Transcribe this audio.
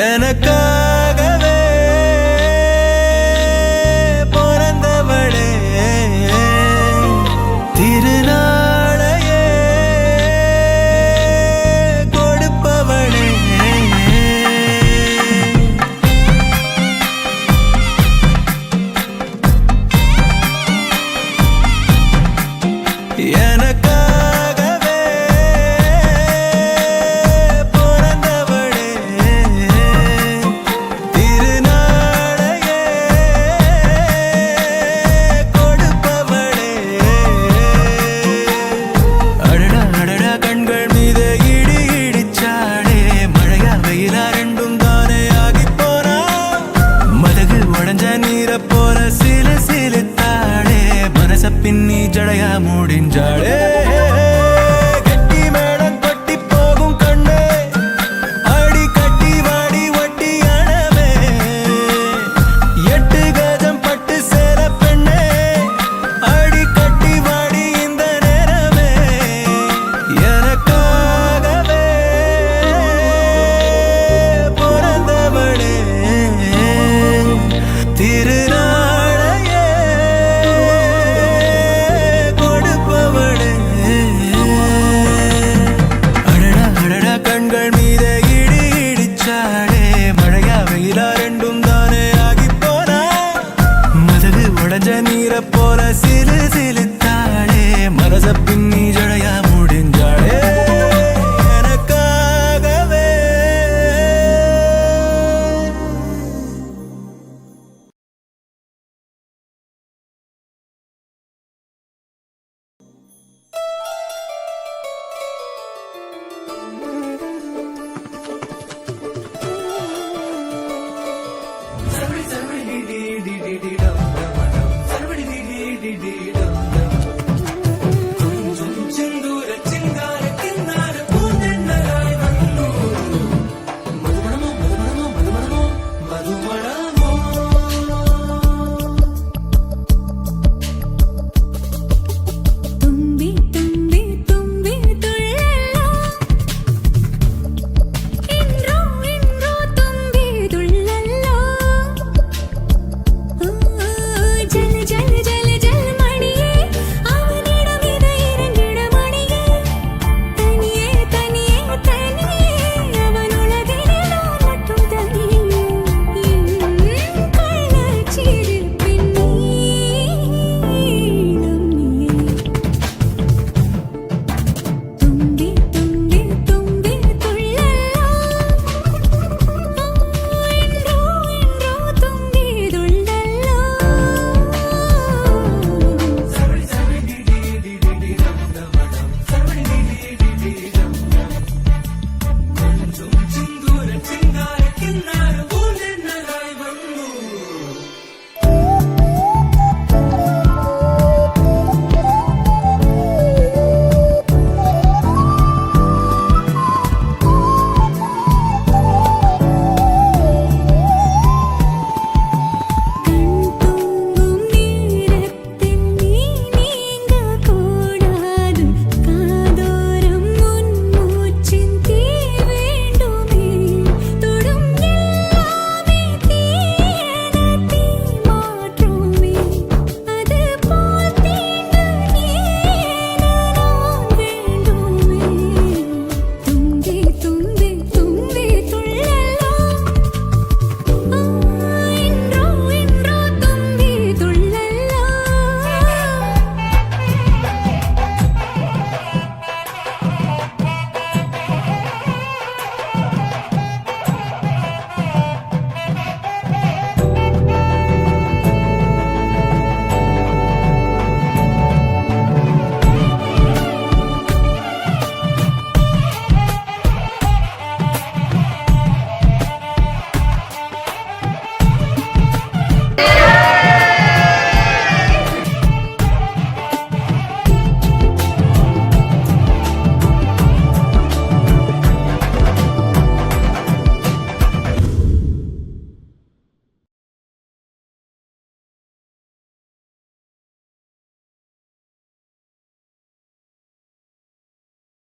எனக்காகவே பிறந்தவளே திருநாளையே கொடுப்பவளே எனக்காகவே பிறந்தவளே திருநாளையே கொடுப்பவளே அடடா அடடா கண்கள் மீது இடி இடிச்சாடே மழையா வெயிலா ரெண்டும் தானே ஆகி போனா மதகு உடஞ்ச நீரை போல சிலு சிலுத்தாடே மனச பின்னி ஜடையா முடிஞ்சாடே கட்டி மேடம் கொட்டி போகும் கண்ணே அடி கட்டி வாடி வட்டி அணவே எட்டு கஜம் பட்டு சேர பெண்ணே அடி கட்டி வாடி இந்த நேரமே எனக்காகவே பிறந்தவளே திருநாளையே கொடுப்பவளே அடடா அடடா கண்கள் மீது இடி இடிச்சாடே மழையா வெயிலா ரெண்டும் தானே ஆகி போனா மதகு உடஞ்ச நீரை போல சிலு சிலுத்தாடே மனச பின்னி ஜடையா முடிஞ்சாடே எனக்காகவே Sorry, sorry, dee dee dee dee dee dum.